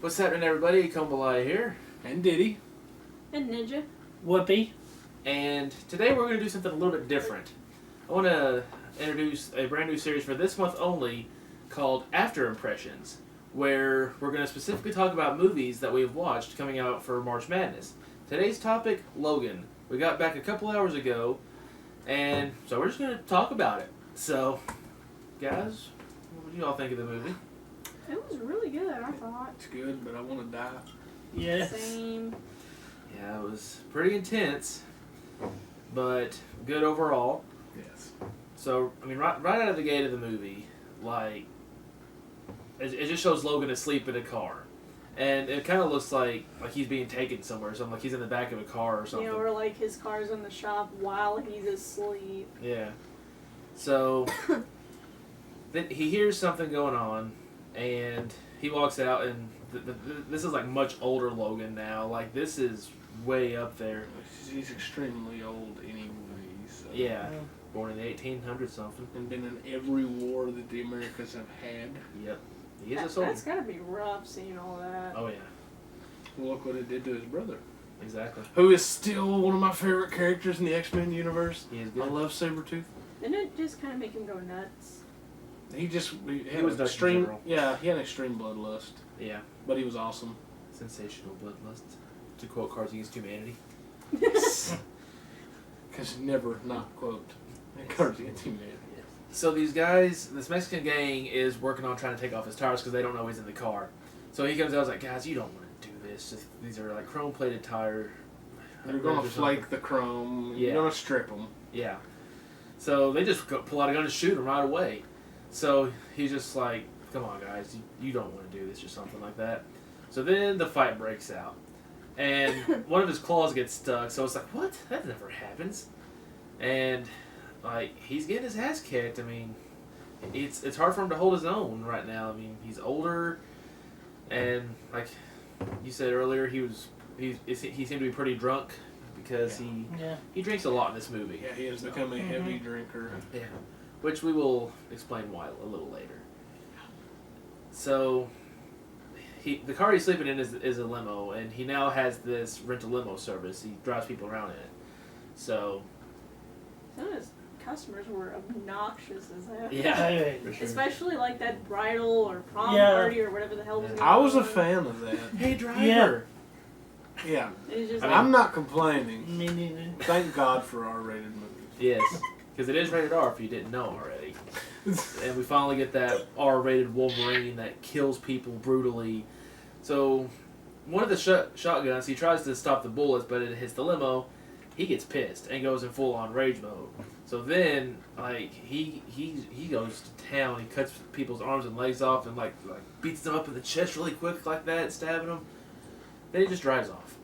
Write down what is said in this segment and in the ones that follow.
What's happening, everybody? Kumbalaya here. And Diddy. And Ninja. Whoopee. And today we're going to do something a little bit different. I want to introduce a brand new series for this month only called After Impressions, where we're going to specifically talk about movies that we've watched coming out for March Madness. Today's topic, Logan. We got back a couple hours ago, and so we're just going to talk about it. So, guys, what do you all think of the movie? It was really good, I thought. It's good, but I want to die. Yes. Same. Yeah, it was pretty intense, but good overall. Yes. So, I mean, right out of the gate of the movie, like, it just shows Logan asleep in a car. And it kind of looks like he's being taken somewhere, something like he's in the back of a car or something. You know, or like his car's in the shop while he's asleep. Yeah. So, then he hears something going on, and he walks out, and this is like much older Logan now. Like, this is way up there. He's extremely old anyway. So. Yeah. Born in the 1800s something. And been in every war that the Americas have had. Yep. He is a soldier. That's gotta be rough seeing all that. Oh, yeah. Well, look what it did to his brother. Exactly. Who is still one of my favorite characters in the X-Men universe. He is good. I love Sabretooth. Didn't it just kind of make him go nuts? He had was an nuts in extreme. general. Yeah, he had an extreme bloodlust. Yeah. But he was awesome. Sensational bloodlust. To quote Cards Against Humanity. Because never not quote. Cards Against Humanity. So these guys, this Mexican gang is working on trying to take off his tires because they don't know he's in the car. So he comes out and is like, guys, you don't want to do this. Just, these are like chrome-plated tire. They're going to flake the chrome. Yeah. You're going to strip them. Yeah. So they just pull out a gun and shoot him right away. So he's just like, come on, guys, you don't want to do this or something like that. So then the fight breaks out. And one of his claws gets stuck. So it's like, what? That never happens. And like, he's getting his ass kicked. I mean, it's hard for him to hold his own right now. I mean, he's older, and like you said earlier, he seemed to be pretty drunk because he drinks a lot in this movie. Yeah, he has become a heavy drinker. Yeah, which we will explain why a little later. So, the car he's sleeping in is a limo, and he now has this rental limo service. He drives people around in it. So. Some of his customers were obnoxious as hell. Yeah, for sure. Especially like that bridal or prom party or whatever the hell was going on. I was a fan of that. Hey, driver. Yeah. It's just I'm not complaining. Me neither. Thank God for R-rated movies. Yes, because it is rated R if you didn't know already. And we finally get that R-rated Wolverine that kills people brutally. So, one of the shotguns, he tries to stop the bullets, but it hits the limo. He gets pissed and goes in full-on rage mode. So then, like, he goes to town. He cuts people's arms and legs off and like beats them up in the chest really quick like that, stabbing them. Then he just drives off.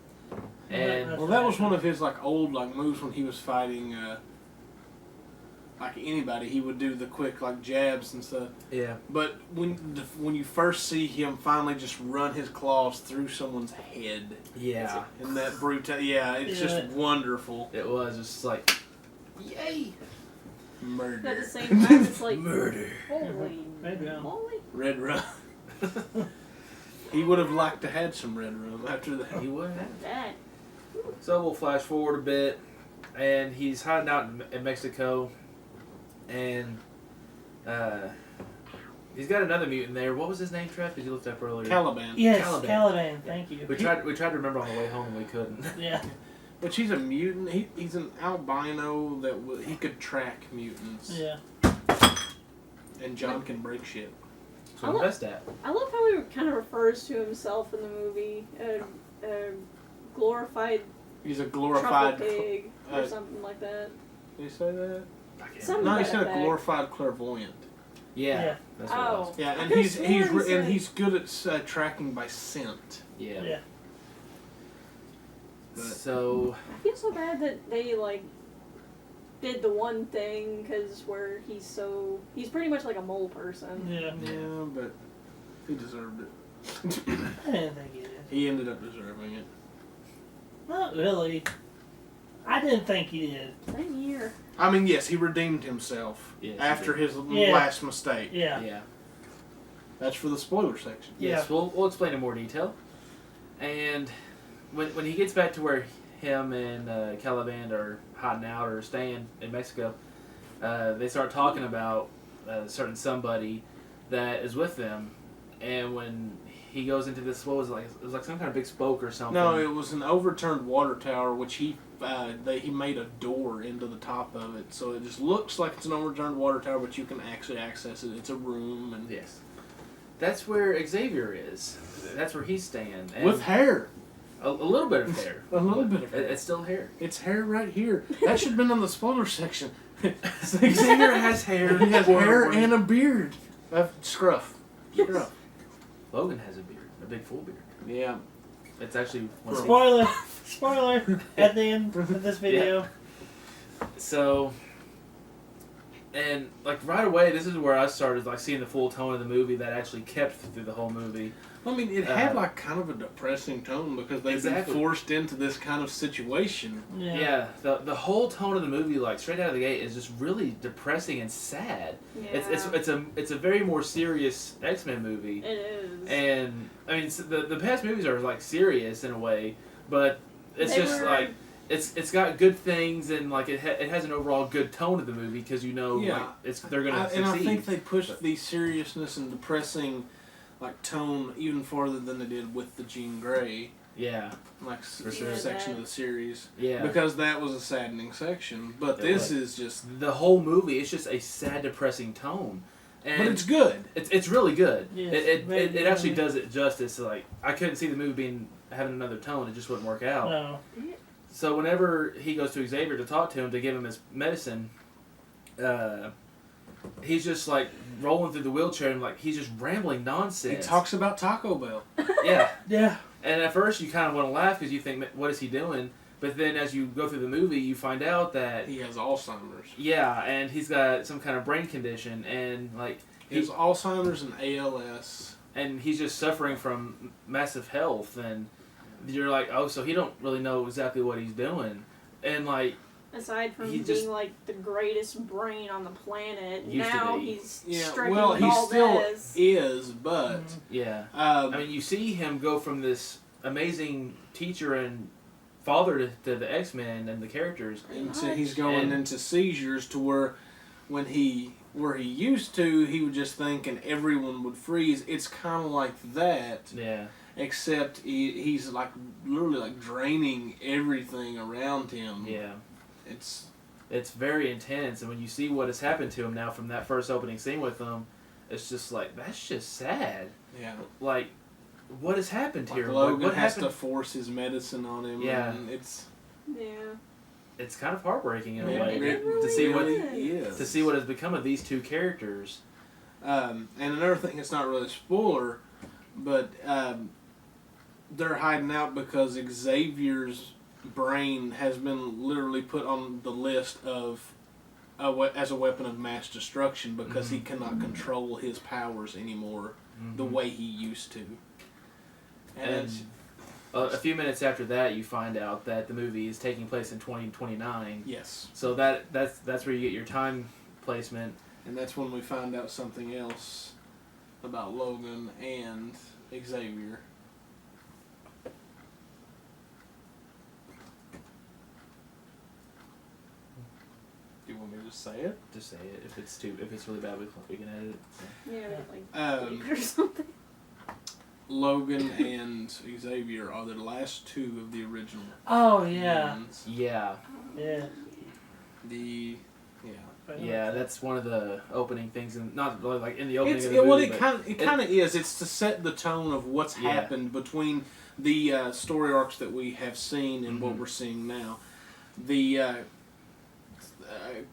And Well, that was one of his like old like moves when he was fighting like anybody. He would do the quick like jabs and stuff. yeah, But when you first see him finally just run his claws through someone's head, yeah, and that brutal, it's just wonderful. it was just like, yay, But at the Murder. same time, it's like, murder. holy Maybe moly. Red rum. He would have liked to had some red rum after that. He would. That. So we'll flash forward a bit, and he's hiding out in Mexico, and he's got another mutant there. What was his name, Trev? Because you looked up earlier. Caliban. Yes, Caliban. Caliban. Thank you. We tried to remember on the way home and we couldn't. Yeah. But he's a mutant. He's an albino that he could track mutants. Yeah. And John can break shit. So the best at. I love how he kind of refers to himself in the movie. Glorified He's a truffle glorified. pig or uh, something like that. Did he say that? I can't Some- remember. No, he said a effect. glorified clairvoyant. Yeah, Yeah. that's what it Oh. was. Yeah, and I could've sworn he said- he's good at tracking by scent. Yeah. Yeah. So I feel so bad that they like did the one thing because where he's pretty much like a mole person. Yeah. Yeah, but he deserved it. I didn't think he did. He ended up deserving it. Not really. I didn't think he did. Same year. I mean, yes, he redeemed himself Yes, he after did. his Yeah. last mistake. Yeah. yeah. That's for the spoiler section. Yes, we'll explain in more detail. And when he gets back to where him and Caliban are hiding out or staying in Mexico, they start talking about a certain somebody that is with them. And when he goes into this, what was it like? It was like some kind of big spoke or something. No, it was an overturned water tower, which he made a door into the top of it, so it just looks like it's an overturned water tower, but you can actually access it. It's a room, and yes, that's where Xavier is. That's where he's staying. And with hair. A little bit of hair. A little bit of hair. It's still hair. It's hair right here. That should have been on the spoiler section. Xavier has hair. He has hair and a beard. Scruff. Scruff. Logan has a beard, a big full beard. Yeah. It's actually Spoiler at the end of this video. Yeah. So, and like right away, this is where I started like seeing the full tone of the movie that actually kept through the whole movie. I mean, it had like kind of a depressing tone because they've been forced into this kind of situation. Yeah. The whole tone of the movie, like straight out of the gate, is just really depressing and sad. Yeah. It's a very more serious X-Men movie. It is. And I mean, the past movies are like serious in a way, but it's like it's got good things and like it has an overall good tone of the movie because like they're gonna succeed. And I think they pushed the seriousness and depressing like tone even farther than they did with the Jean Grey. Yeah. Like section of the series. Yeah. Because that was a saddening section, but this is just the whole movie. It's just a sad, depressing tone. And but it's good. It's really good. Yes, it actually does it justice. Like I couldn't see the movie having another tone. It just wouldn't work out. No. So whenever he goes to Xavier to talk to him to give him his medicine, he's just like rolling through the wheelchair and like he's just rambling nonsense. He talks about Taco Bell. Yeah. Yeah. And at first you kind of want to laugh because you think, what is he doing? But then as you go through the movie, you find out that he has Alzheimer's. Yeah, and he's got some kind of brain condition, and like he has Alzheimer's and ALS, and he's just suffering from massive health. And you're like, oh, so he don't really know exactly what he's doing, and like. Aside from being like the greatest brain on the planet, now he's stricken with all this. He still is, but yeah. I mean, you see him go from this amazing teacher and father to the X-Men and the characters. Into he's going into seizures to where he used to, he would just think and everyone would freeze. It's kind of like that. Yeah. Except he's like literally like draining everything around him. Yeah. It's very intense, and when you see what has happened to him now from that first opening scene with him, it's just like that's just sad. Yeah. Like, what has happened here? Logan what has happened? to force his medicine on him. Yeah. And it's kind of heartbreaking in a way to see what has become of these two characters. And another thing, it's not really a spoiler, but they're hiding out because Xavier's brain has been literally put on the list of as a weapon of mass destruction because he cannot control his powers anymore the way he used to. And a few minutes after that, you find out that the movie is taking place in 2029. Yes. So that's where you get your time placement. And that's when we find out something else about Logan and Xavier. Do you want me to just say it? Just say it. If it's really bad, we can edit it. Yeah, like or something. Logan and Xavier are the last two of the original. Oh yeah. Villains. Yeah. Yeah. Yeah, that's one of the opening things, and not really like in the opening of the movie. Well, it kind of is. It's to set the tone of what's happened between the story arcs that we have seen and what we're seeing now. The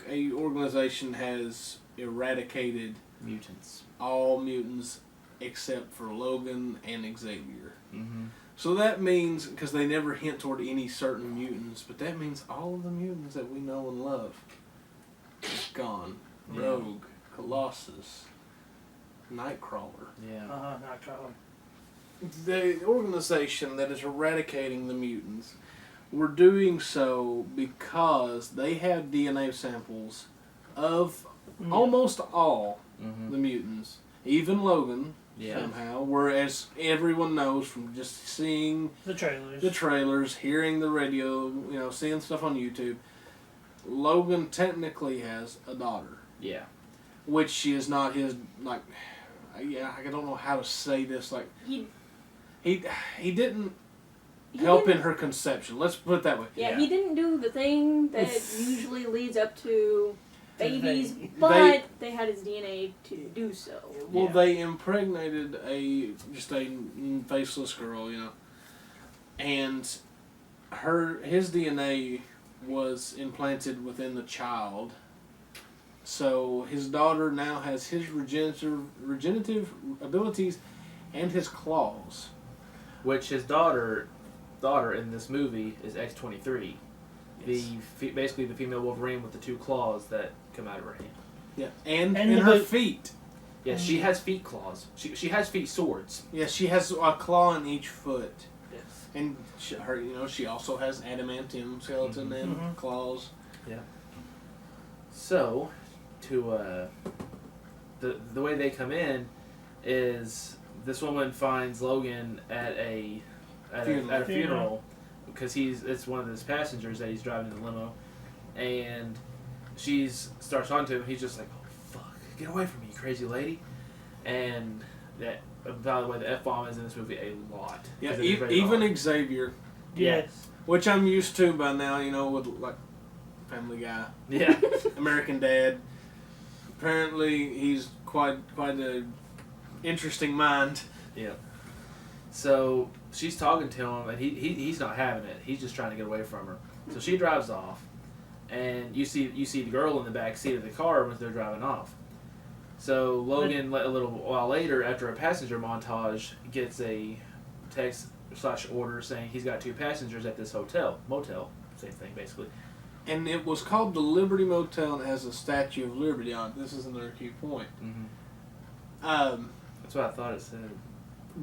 a organization has eradicated all mutants except for Logan and Xavier. Mm-hmm. So that means, because they never hint toward any certain mutants, but that means all of the mutants that we know and love is gone. Yeah. Rogue, Colossus, Nightcrawler. Yeah. Nightcrawler. The organization that is eradicating the mutants were doing so because they had DNA samples of almost all the mutants, even Logan, Yeah. somehow. Whereas everyone knows from just seeing The trailers. the trailers, hearing the radio, seeing stuff on YouTube, Logan technically has a daughter, Yeah. which she is not his, I don't know how to say this, He didn't he help didn't- in her conception. Let's put it that way. Yeah, Yeah. he didn't do the thing that usually leads up to babies, They- but they had his DNA to do so. Well, Yeah. they impregnated just a faceless girl, and his DNA was implanted within the child. So his daughter now has his regenerative abilities and his claws. Which his daughter in this movie is X-23. Basically the female Wolverine with the 2 claws that come out of her hand. Yeah, and And in the her boot. feet. Yeah, she has feet claws. She has feet swords. Yeah, she has a claw in each foot, Yes. and she also has adamantium skeleton and Mhm. claws. So, to the way they come in is this woman finds Logan at a funeral because it's one of his passengers that he's driving in the limo, and she starts talking to him. He's just like, "Oh fuck, get away from me, you crazy lady!" And that, by the way, the F-bomb is in this movie a lot. Yeah, 'Cause it is rated even R. Xavier, Yes. which I'm used to by now, with Family Guy, Yeah. American Dad. Apparently, he's quite a interesting mind. Yeah. So she's talking to him, and he's not having it. He's just trying to get away from her. So she drives off, and you see the girl in the back seat of the car when they're driving off. So Logan, a little while later, after a passenger montage, gets a text/order saying he's got 2 passengers at this motel, same thing basically. And it was called the Liberty Motel, and it has a Statue of Liberty on it. This is another key point. Mm-hmm. That's what I thought it said.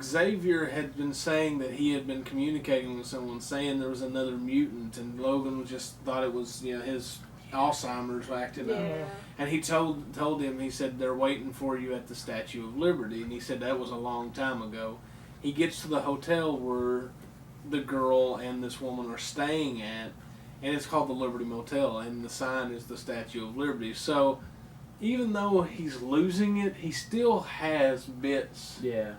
Xavier had been saying that he had been communicating with someone, saying there was another mutant, and Logan just thought it was his Alzheimer's acting up. Yeah. And he told him, he said, they're waiting for you at the Statue of Liberty, and he said that was a long time ago. He gets to the hotel where the girl and this woman are staying at, and it's called the Liberty Motel, and the sign is the Statue of Liberty. So even though he's losing it, he still has bits. Yeah.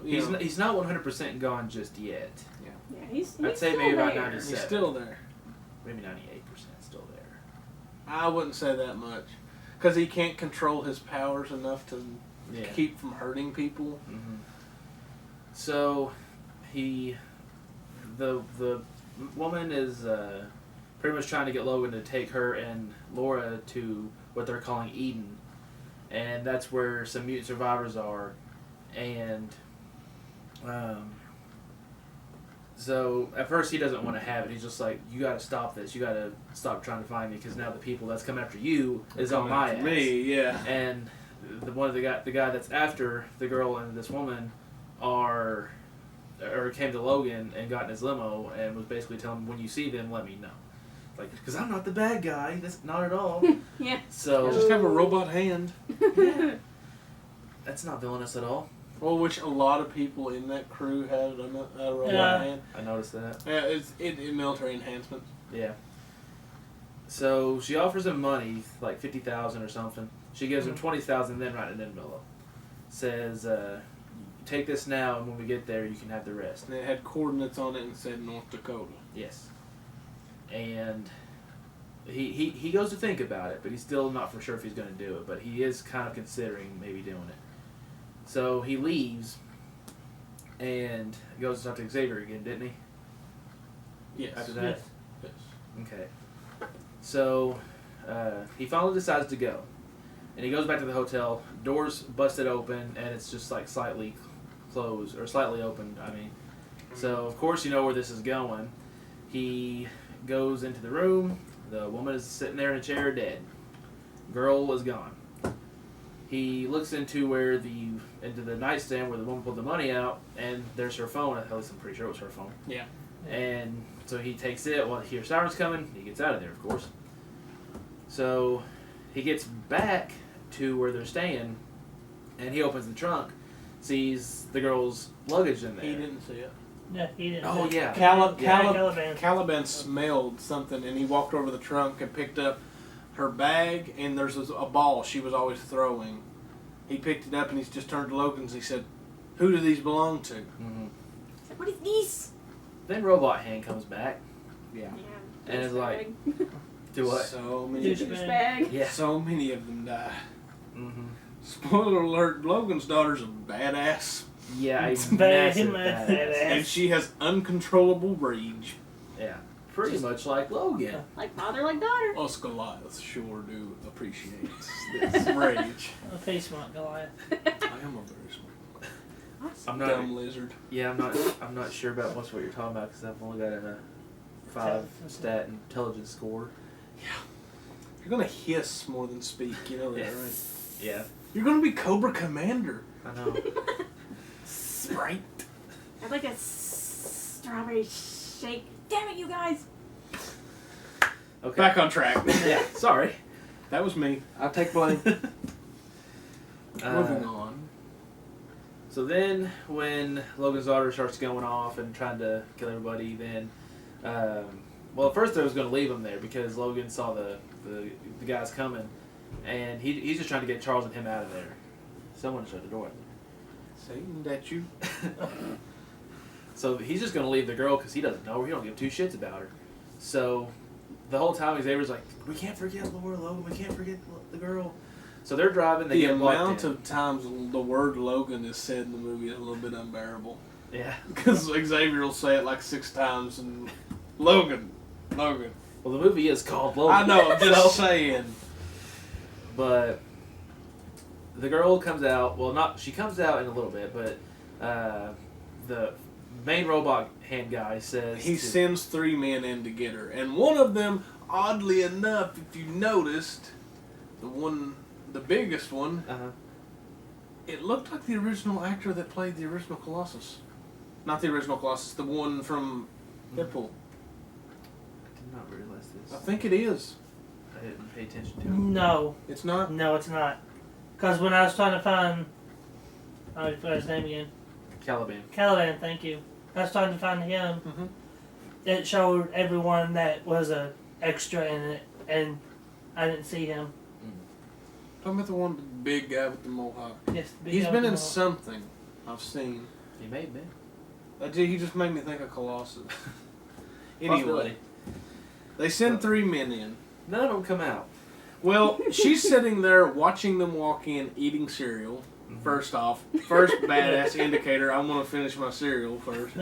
He's not 100% gone just yet. Yeah, he's I'd say still maybe about there. 97. He's still there. Maybe 98% still there. I wouldn't say that much, because he can't control his powers enough to Yeah. keep from hurting people. Mm-hmm. So the woman is pretty much trying to get Logan to take her and Laura to what they're calling Eden, and that's where some mutant survivors are, and so at first he doesn't want to have it. He's just like, you got to stop this. You got to stop trying to find me, because now the people that's coming after you is on my ass. Me, yeah. And the guy that's after the girl and this woman came to Logan and got in his limo and was basically telling him, when you see them, let me know. Like, because I'm not the bad guy. That's not at all. Yeah. I So just have a robot hand. that's not villainous at all. Well, which a lot of people in that crew had a robot Yeah. hand. I noticed that. Yeah, it's military enhancement. Yeah. So she offers him money, like $50,000 or something. She gives him $20,000, then right in the middle. Says, take this now, and when we get there, you can have the rest. And it had coordinates on it and said North Dakota. Yes. And he goes to think about it, but he's still not for sure if he's going to do it. But he is kind of considering maybe doing it. So he leaves and goes to talk to Xavier again, didn't he? Yes. After that? Yes. Yes. Okay. So he finally decides to go. And he goes back to the hotel. Doors busted open, and it's just like slightly closed, or slightly open, I mean. So, of course, you know where this is going. He goes into the room. The woman is sitting there in a chair dead. Girl is gone. He looks into the nightstand where the woman pulled the money out, and there's her phone. At least I'm pretty sure it was her phone. Yeah. And so he takes it. Well, he hears sirens coming. He gets out of there, of course. So he gets back to where they're staying, and he opens the trunk, sees the girl's luggage in there. He didn't see it. Yeah, he didn't. Oh, yeah. Caliban. Caliban smelled something, and he walked over the trunk and picked up her bag, and there's a ball she was always throwing. He picked it up, and he just turned to Logan's. He said, "Who do these belong to?" Mm-hmm. What is this? Then Robot Hand comes back. Yeah. Yeah. And it's like, do what? So many. Douchebag. Yeah. So many of them die. Mm-hmm. Spoiler alert: Logan's daughter's a badass, Yeah, a Very massive much badass. and she has uncontrollable rage. Yeah, pretty much like Logan. Like father, like daughter. Us Goliath sure do appreciate this rage. A face smart Goliath. I am a very smart, I'm not. dumb lizard. Yeah, I'm not sure about much what you're talking about because I've only got a 5 stat intelligence score. You're gonna hiss more than speak. You know that, right? Yeah, You're gonna be Cobra Commander. I know. Sprite. I'd like a strawberry shake. Damn it, you guys! Okay. Back on track. Yeah, sorry. That was me. I'll take blame. Uh, Moving on. So then, when Logan's daughter starts going off and trying to kill everybody, then, well, at first they was going to leave him there because Logan saw the guys coming, and he's just trying to get Charles and him out of there. Someone shut the door. Satan, that you? So he's just going to leave the girl because he doesn't know her. He don't give 2 shits about her. So the whole time Xavier's like, we can't forget Laura Logan. We can't forget the girl. So they're driving. They The get amount locked in. of times the word Logan is said in the movie is a little bit unbearable. Yeah. Because Xavier will say it like 6 times and Logan. Well, the movie is called Logan. I know, I'm So- just saying. But the girl comes out. Well, she comes out in a little bit, but the main robot hand guy says He sends 3 men in to get her. And one of them, oddly enough, if you noticed, the biggest one, it looked like the original actor that played the original Colossus. Not the original Colossus, the one from Deadpool. I did not realize this. I think it is. I didn't pay attention to it. No. It's not? No, it's not. Because when I was trying to find... I forgot his name again. Caliban, thank you. I was trying to find him. Mm-hmm. It showed everyone that was a extra in it, and I didn't see him. Talking about the one, the big guy with the mohawk. Yes, the big He's guy been with in the mohawk. something I've seen. He may have been. He just made me think of Colossus. Anyway, Possibility. they send 3 men in. None of them come out. Well, she's sitting there watching them walk in, eating cereal. First off, first badass indicator, I want to finish my cereal first.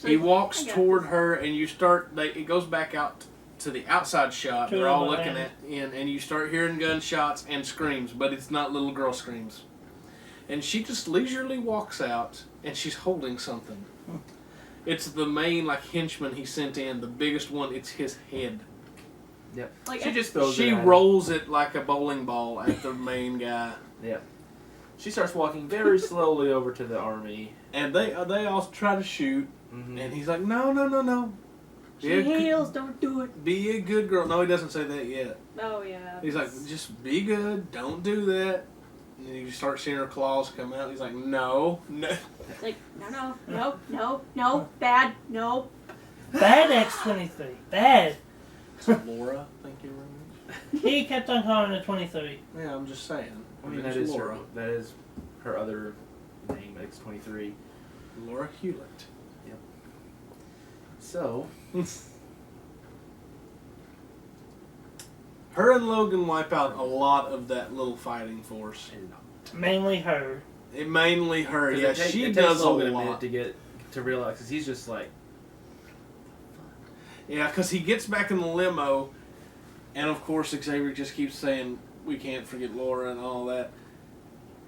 He walks toward her, and you start. It goes back out to the outside shot. They're all looking and you start hearing gunshots and screams, but it's not little girl screams. And she just leisurely walks out, and she's holding something. It's the main henchman he sent in, the biggest one. It's his head. Yep. Like, She just throws She it at him. rolls it like a bowling ball at the main guy. Yep. She starts walking very slowly over to the army. And they all try to shoot, Mm-hmm. and he's like, no. She heals, don't do it. Be a good girl. No, he doesn't say that yet. Oh, yeah. He's like, just be good, don't do that. And then you start seeing her claws come out. He's like, no. Like, no, bad, no. Bad X-23. Bad. So Laura, thank you very much. He kept on calling her 23. Yeah, I'm just saying. I mean, It's Laura. that is her other name, X-23. Laura Hewlett. So, Her and Logan wipe out a lot of that little fighting force. Mainly her. Mainly her, yeah. it She takes does a Logan a minute lot. to realize, because he's just like, Yeah, because he gets back in the limo, and of course Xavier just keeps saying, we can't forget Laura and all that.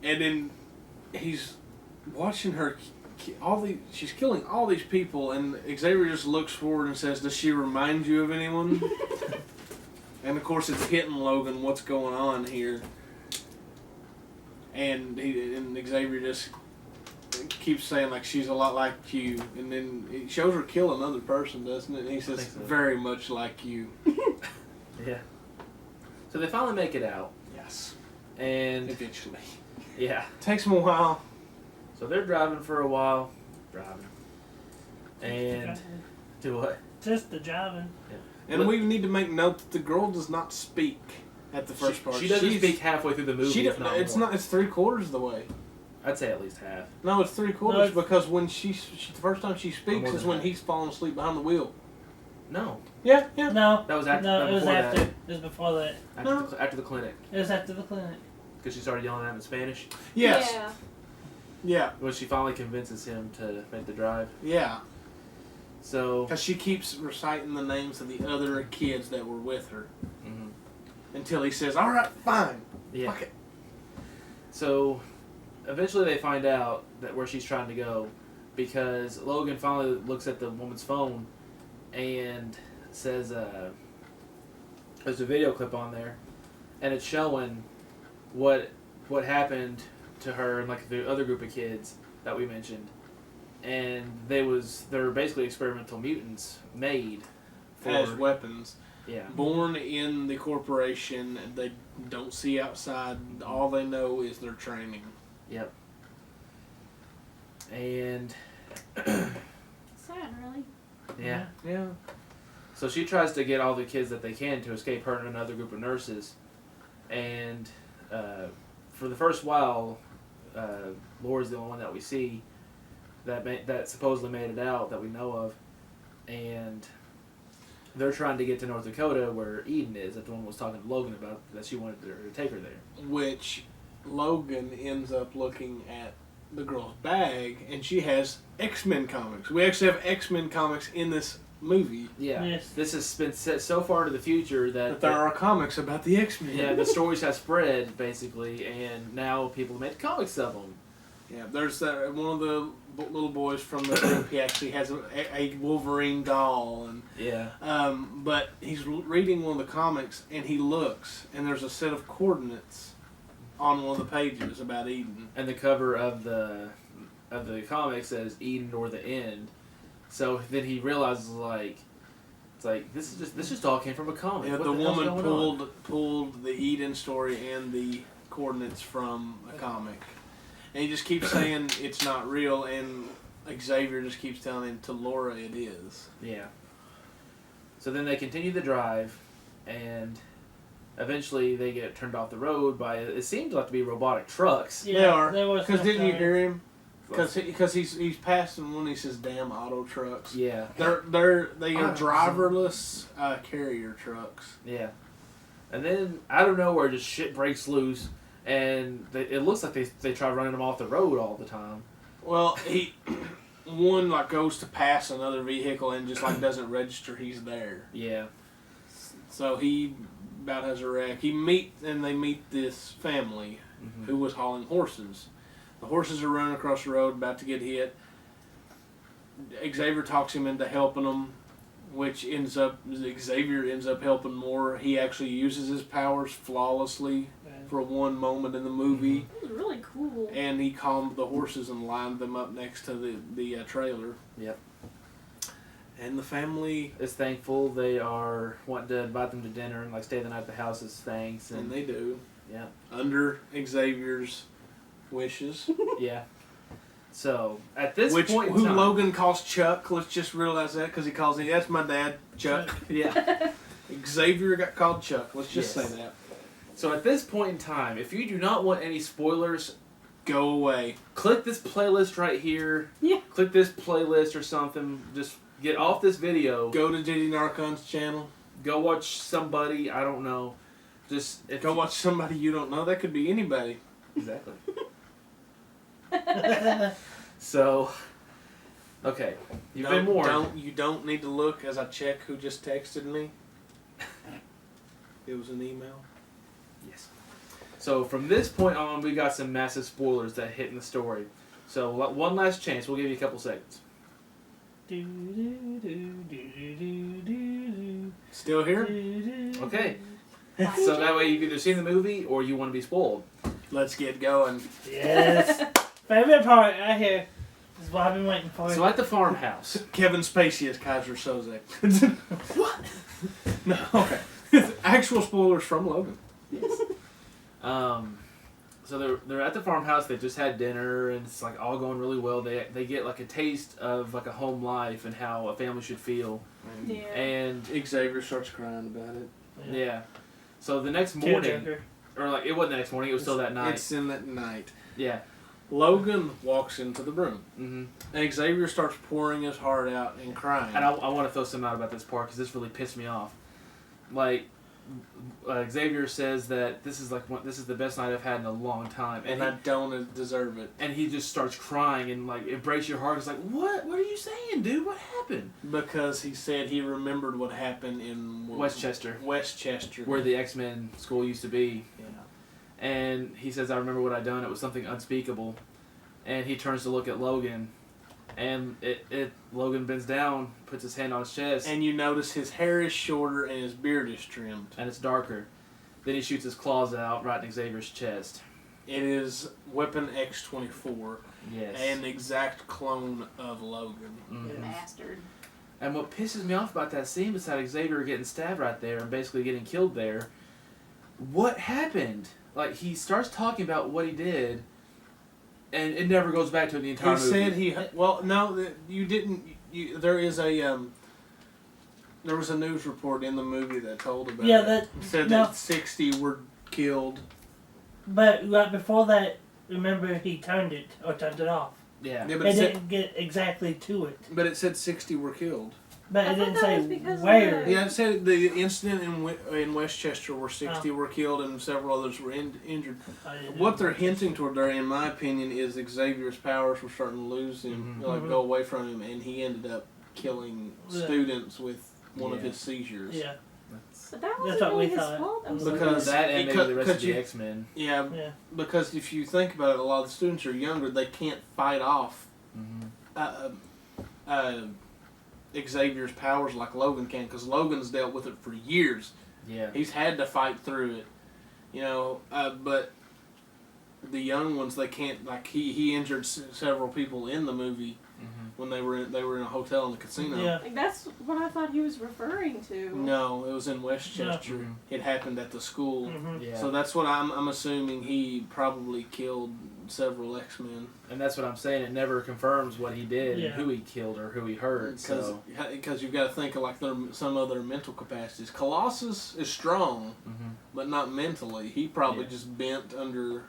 And then he's watching her, she's killing all these people, and Xavier just looks forward and says, does she remind you of anyone? And of course it's hitting Logan, what's going on here? And Xavier just keeps saying she's a lot like you, and then it shows her kill another person, doesn't it? And he says, think so. very much like you. yeah. So they finally make it out, Yes. and Eventually. yeah, Takes them a while. So they're driving for a while. And do what? Just the driving. And we need to make note that the girl does not speak at the first part. She doesn't speak halfway through the movie. It's not. It's 3/4 of the way. I'd say at least half. No, it's 3/4 because when she the first time she speaks is when he's falling asleep behind the wheel. No. Yeah. No. That was after. No, it was after. That. It was before that. After the clinic. It was after the clinic. Because she started yelling at him in Spanish. Yes. Yeah. When she finally convinces him to make the drive. Yeah. So. Because she keeps reciting the names of the other kids that were with her. Mm-hmm. Until he says, "All right, fine." Yeah. Fuck it. So, eventually they find out that where she's trying to go, because Logan finally looks at the woman's phone, and says, "There's a video clip on there, and it's showing what happened to her and like the other group of kids that we mentioned, and they're basically experimental mutants made as weapons." Yeah. Born in the corporation, they don't see outside. All they know is their training. Yep. And Sad, really. yeah. Yeah. So she tries to get all the kids that they can to escape her and another group of nurses, and for the first while, Laura's the only one that we see that supposedly made it out that we know of, and they're trying to get to North Dakota where Eden is, that the one was talking to Logan about, that she wanted her to take her there. Which Logan ends up looking at the girl's bag, and she has X-Men comics. We actually have X-Men comics in this movie. Yeah. Yes. This has been set so far into the future that there are comics about the X-Men. Yeah, the stories have spread, basically, and now people make comics of them. Yeah, there's one of the little boys from the group. He actually has a Wolverine doll, and yeah. But he's reading one of the comics, and he looks, and there's a set of coordinates on one of the pages about Eden. And the cover of the comic says Eden or the End. So then he realizes this just all came from a comic. Yeah, what the woman pulled the Eden story and the coordinates from a comic. And he just keeps saying it's not real, and Xavier just keeps telling him, to Laura it is. Yeah. So then they continue the drive, and eventually they get turned off the road by, it seems like to be robotic trucks. Yeah, they are. There was because didn't you time. hear him? Because he's passing one of these damn auto trucks. Yeah. They are driverless carrier trucks. Yeah. And then out of nowhere, just shit breaks loose. And it looks like they try running him off the road all the time. Well, one goes to pass another vehicle and just doesn't register he's there. Yeah. So he about has a wreck. They meet this family who was hauling horses. The horses are running across the road, about to get hit. Xavier talks him into helping them, which Xavier ends up helping more. He actually uses his powers flawlessly for one moment in the movie. It was really cool. And he calmed the horses and lined them up next to the trailer. Yep. And the family is thankful. They are wanting to invite them to dinner and stay the night at the house as thanks. And they do. Yeah. Under Xavier's wishes. Yeah. So at this point, who Logan calls Chuck. Let's just realize that because he calls him. That's my dad, Chuck. Yeah. Xavier got called Chuck. Let's just say that. So at this point in time, if you do not want any spoilers, go away. Click this playlist right here. Yeah. Click this playlist or something. Just get off this video. Go to JD Narcon's channel. Go watch somebody. I don't know. Go watch somebody you don't know. That could be anybody. Exactly. So, okay. You've been warned. You don't need to look as I check who just texted me. It was an email. Yes. So from this point on, we got some massive spoilers that hit in the story. So one last chance. We'll give you a couple seconds. Still here? Okay. So that way you've either seen the movie or you want to be spoiled. Let's get going. Yes. Favorite part right here is what I've been waiting for. So at the farmhouse. Kevin Spacey as Kaiser Soze. What? No, okay. Actual spoilers from Logan. Yes. So they're at the farmhouse. They just had dinner, and it's like all going really well. They get like a taste of like a home life and how a family should feel. Yeah. And Xavier starts crying about it. yeah. So the next morning, or like it wasn't the next morning. It was still that night. It's in that night. Yeah. Logan walks into the room. Mm-hmm. And Xavier starts pouring his heart out and crying. And I want to throw something out about this part because this really pissed me off. Like, Xavier says that this is the best night I've had in a long time, and I don't deserve it. And he just starts crying and like, embrace your heart. It's like, what? What are you saying, dude? What happened? Because he said he remembered what happened in Westchester, where the X-Men school used to be. Yeah. And he says, I remember what I done. It was something unspeakable. And he turns to look at Logan. And Logan bends down, puts his hand on his chest. And you notice his hair is shorter and his beard is trimmed. And it's darker. Then he shoots his claws out right in Xavier's chest. It is Weapon X-24. Yes. An exact clone of Logan. Mm-hmm. Bastard. And what pisses me off about that scene, besides Xavier getting stabbed right there and basically getting killed there, what happened? Like, he starts talking about what he did, and it never goes back to the entire movie. He said well, no, you didn't. There is a there was a news report in the movie that told about it. That 60 were killed. But right before that, remember he turned it off. Yeah. But it didn't get exactly to it. But it said 60 were killed. But it didn't say where. Yeah, it said the incident in Westchester where 60 were killed and several others were injured. What they're hinting toward there, in my opinion, is Xavier's powers were starting to lose him, go away from him, and he ended up killing students with one of his seizures. Yeah. But that wasn't really his fault. Because that and maybe the rest of the X-Men. Yeah, because if you think about it, a lot of the students are younger. They can't fight off Xavier's powers like Logan can, because Logan's dealt with it for years. Yeah. He's had to fight through it. But the young ones, they can't. Like he injured several people in the movie when they were in a hotel in the casino. Yeah. Like, that's what I thought he was referring to. No, it was in Westchester. Mm-hmm. It happened at the school. Yeah. So that's what I'm assuming. He probably killed several X-Men. And that's what I'm saying. It never confirms what he did, and who he killed or who he hurt. Because you've got to think of like some other mental capacities. Colossus is strong, but not mentally. He probably just bent under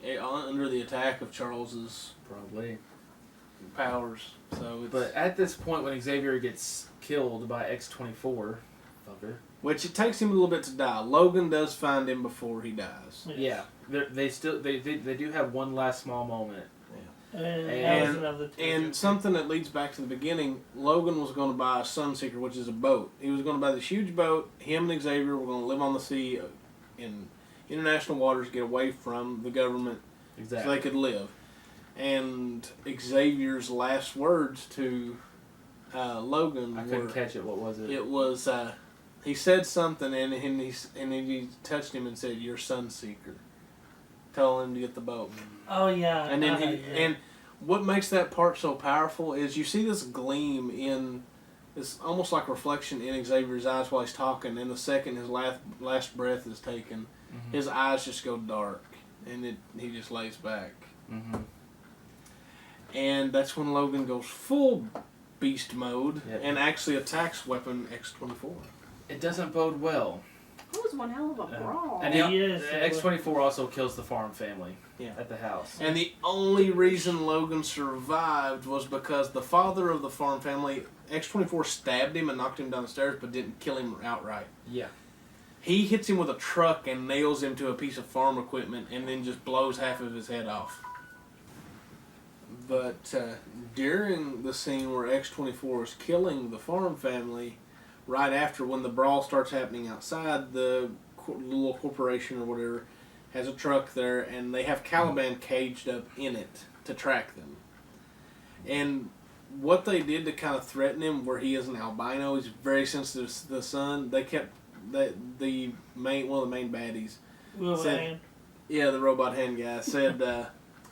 the attack of Charles's powers. But at this point, when Xavier gets killed by X-24, which it takes him a little bit to die. Logan does find him before he dies. Yeah, they do have one last small moment. And something that leads back to the beginning, Logan was going to buy a Sunseeker, which is a boat. He was going to buy this huge boat. Him and Xavier were going to live on the sea in international waters, get away from the government, so they could live. And Xavier's last words to Logan I couldn't catch it. What was it? It was he said something, and he touched him and said, "You're Sunseeker." Telling him to get the boat. Oh yeah. And then and what makes that part so powerful is you see this gleam in this almost like reflection in Xavier's eyes while he's talking, and the second his last breath is taken, his eyes just go dark, and he just lays back. And that's when Logan goes full beast mode and actually attacks Weapon X-24. It doesn't bode well. That was one hell of a brawl. And X-24 also kills the farm family at the house. And the only reason Logan survived was because the father of the farm family, X-24 stabbed him and knocked him down the stairs, but didn't kill him outright. Yeah. He hits him with a truck and nails him to a piece of farm equipment and then just blows half of his head off. But during the scene where X-24 is killing the farm family, right after when the brawl starts happening outside, the little corporation or whatever has a truck there, and they have Caliban caged up in it to track them. And what they did to kind of threaten him, where he is an albino, he's very sensitive to the sun, they kept one of the main baddies. The robot hand guy said,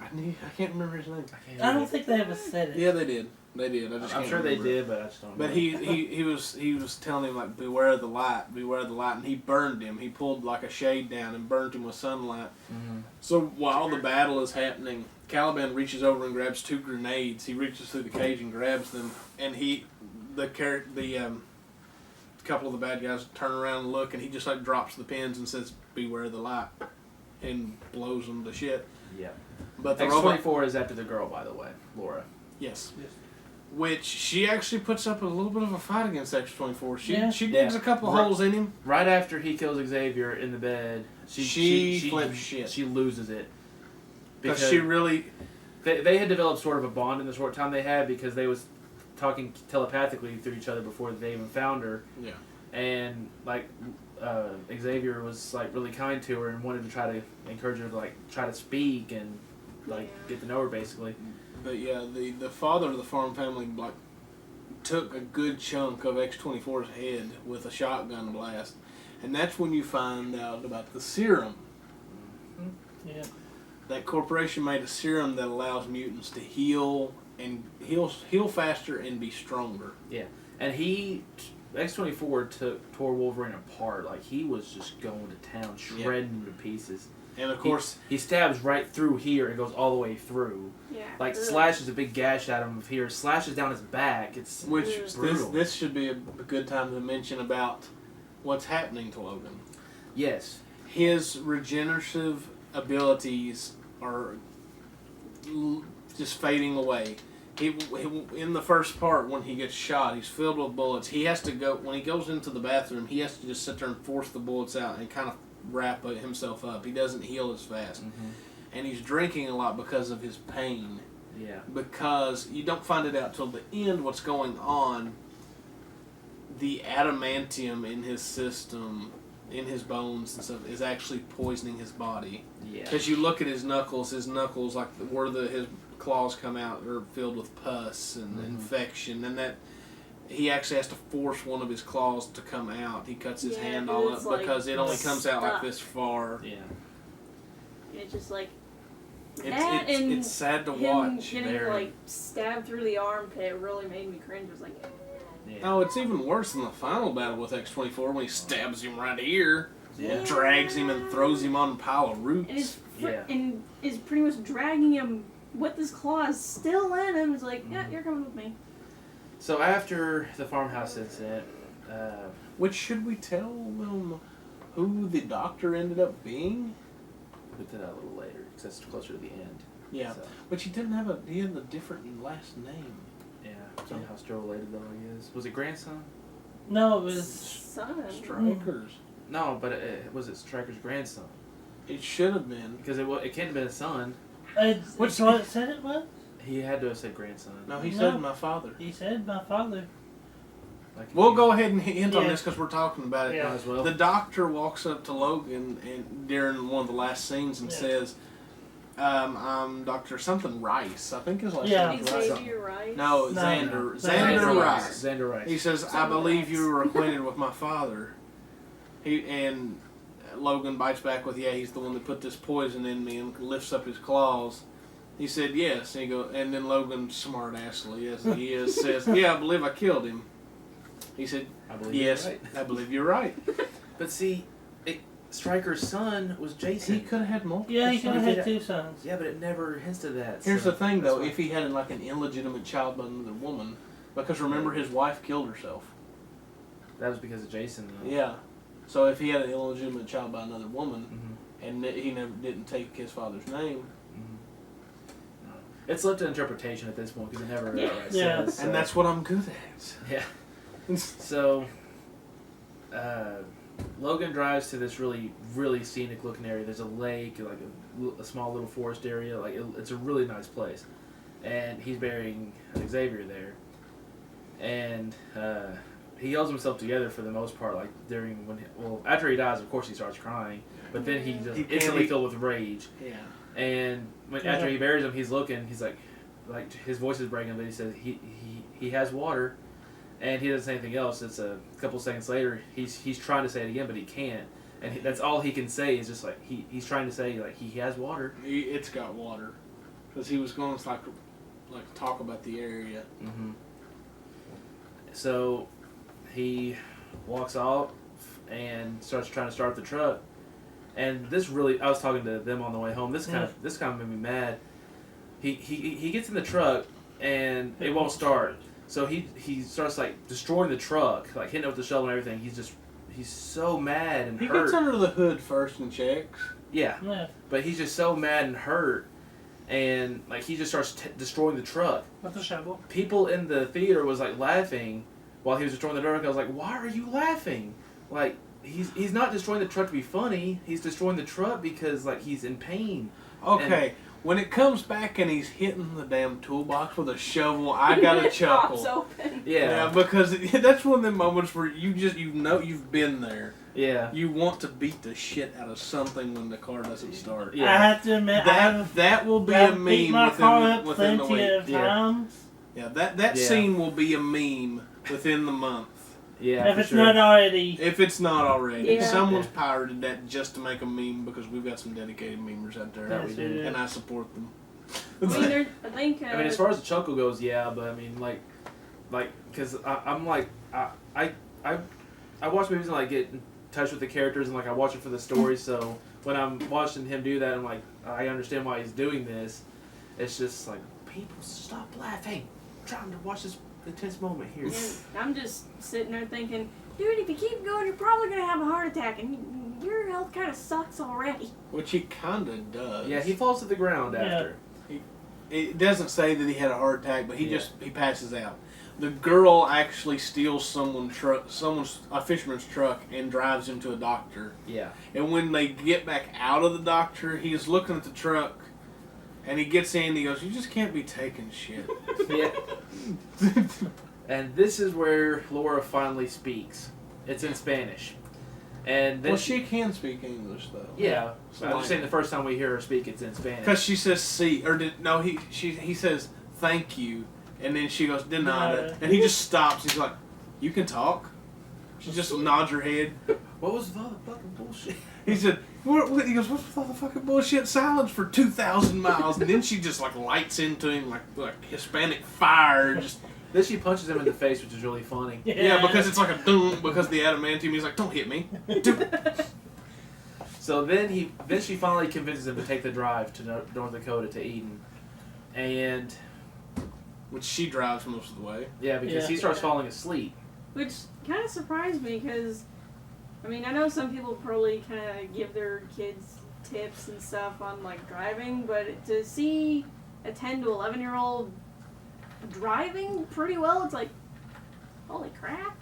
I can't remember his name. I don't think they ever said it. Yeah, they did. They did. I'm sure they did, but I just don't. But he was telling him like, beware of the light, and he burned him. He pulled like a shade down and burned him with sunlight. Mm-hmm. So while the battle is happening, Caliban reaches over and grabs 2 grenades. He reaches through the cage and grabs them, and couple of the bad guys turn around and look, and he just like drops the pins and says, "Beware of the light," and blows them to shit. Yeah. But the X-24 is after the girl, by the way, Laura. Yes. Which she actually puts up a little bit of a fight against X-24. She digs Yeah. a couple holes in him. Right after he kills Xavier in the bed, she flips shit. She loses it. Because she really... They had developed sort of a bond in the short time they had because they was talking telepathically through each other before they even found her. Yeah. And, like, Xavier was, like, really kind to her and wanted to try to encourage her to, like, try to speak and, like, get to know her, basically. But yeah, the father of the farm family like took a good chunk of X-24's head with a shotgun blast, and that's when you find out about the serum. Yeah. That corporation made a serum that allows mutants to heal faster and be stronger. Yeah, and X-24 tore Wolverine apart. Like, he was just going to town, shredding him to pieces. And of course, he stabs right through here and goes all the way through. Yeah. Like, slashes a big gash at him here, slashes down his back. It's brutal. This should be a good time to mention about what's happening to Logan. Yes. His regenerative abilities are just fading away. He in the first part when he gets shot, he's filled with bullets. He has to go when he goes into the bathroom. He has to just sit there and force the bullets out and kind of wrap himself up. He doesn't heal as fast, and he's drinking a lot because of his pain. Yeah. Because you don't find it out till the end what's going on. The adamantium in his system, in his bones and stuff, is actually poisoning his body. Yeah. Because you look at his knuckles, like where his claws come out, are filled with pus and infection, and that he actually has to force one of his claws to come out. He cuts his hand all up because it only comes out like this far. Yeah. It's just like it's sad to watch. Getting like stabbed through the armpit really made me cringe. It was like. Yeah. Oh, it's even worse than the final battle with X-24 when he stabs him right here, drags him and throws him on a pile of roots. And is pretty much dragging him with his claws still in him. It's like, yeah, you're coming with me. So after the farmhouse incident, which should we tell them who the doctor ended up being? We'll get to that a little later because that's closer to the end. Yeah, so. But he had a different last name. Yeah, somehow still related though, I guess. Was it grandson? No, it was son. Strikers. No, but was it Stryker's grandson? It should have been because it can't have been a son. Which one it said it was? He had to have said grandson. No, he said my father. He said my father. Like we'll go ahead and hint on this because we're talking about it. Yeah, as well. The doctor walks up to Logan and during one of the last scenes and says, I'm Dr. something Rice. I think his last name is Rice. Xavier Rice? No, Xander. Xander Rice. Xander Rice. He says, I believe you were acquainted with my father. And Logan bites back with, he's the one that put this poison in me, and lifts up his claws. He said, yes. And then Logan, smart-assly as he is, says, I believe I killed him. He said, I believe yes, you're right. I believe you're right. But see, Stryker's son was Jason. He could have had multiple. Yeah, he could have had 2 sons. Yeah, but it never hints at that. Here's the thing, though. If he had like an illegitimate child by another woman, because remember his wife killed herself. That was because of Jason, though. Yeah. So if he had an illegitimate child by another woman, and he didn't take his father's name. It's left to interpretation at this point because it never says. So. And that's what I'm good at. Yeah. So, Logan drives to this really, really scenic looking area. There's a lake, like a small little forest area. Like it's a really nice place, and he's burying Xavier there. And he holds himself together for the most part. Like after he dies, of course he starts crying, but then he just instantly filled with rage. Yeah. And after he buries him, he's looking. He's like his voice is breaking, but he says he has water. And he doesn't say anything else. It's a couple seconds later. He's trying to say it again, but he can't. And that's all he can say is just like he's trying to say like he has water. It's got water. Because he was going to like talk about the area. Mm-hmm. So he walks off and starts trying to start the truck. And this really, I was talking to them on the way home. This kind of made me mad. He gets in the truck and it won't start. So he starts like destroying the truck, like hitting it with the shovel and everything. He's so mad and He hurt. gets under the hood first and checks. Yeah, but he's just so mad and hurt, and like he just starts destroying the truck. With the shovel. People in the theater was like laughing while he was destroying the truck. I was like, why are you laughing? Like he's not destroying the truck to be funny. He's destroying the truck because like he's in pain. Okay. When it comes back and he's hitting the damn toolbox with a shovel, I gotta chuckle. Pops open. Yeah, because that's one of the moments where you know you've been there. Yeah. You want to beat the shit out of something when the car doesn't start. Yeah. I have to admit, that will be a beat meme my car up within the plenty week. of times. Yeah, that scene will be a meme within the month. Yeah. If it's not already. If it's not already. Yeah. Someone's pirated that just to make a meme because we've got some dedicated memers out there. That we do. And I support them. I mean, I think. I mean, as far as the chuckle goes, yeah, but I mean, like, because I'm like, I watch movies and like get in touch with the characters and like I watch it for the story. So when I'm watching him do that, I'm like, I understand why he's doing this. It's just like, people stop laughing. I'm trying to watch this intense moment here. Yeah, I'm just sitting there thinking, dude, if you keep going, you're probably gonna have a heart attack, and your health kind of sucks already. Which he kind of does. Yeah, he falls to the ground after. It doesn't say that he had a heart attack, but he passes out. The girl actually steals a fisherman's truck and drives him to a doctor. Yeah. And when they get back out of the doctor, he's looking at the truck, and he gets in and he goes, "You just can't be taking shit." Yeah. And this is where Laura finally speaks. It's in Spanish. And then she can speak English though. Yeah. So I'm just saying the first time we hear her speak, it's in Spanish. Because she says "sí," he says "thank you," and then she goes "de nada," and he just stops. He's like, "You can talk." She just nods her head. What was all the fucking bullshit? He said, "What?" He goes, "What's with all the fucking bullshit?" Silence for 2,000 miles, and then she just like lights into him like Hispanic fire. Just then she punches him in the face, which is really funny. yeah, because it's like a doom because the adamantium. He's like, "Don't hit me." So then she finally convinces him to take the drive to North Dakota to Eden, and which she drives most of the way. Yeah, because he starts falling asleep. Which kind of surprised me because, I mean, I know some people probably kind of give their kids tips and stuff on like driving, but to see a 10 to 11-year-old driving pretty well, it's like, holy crap.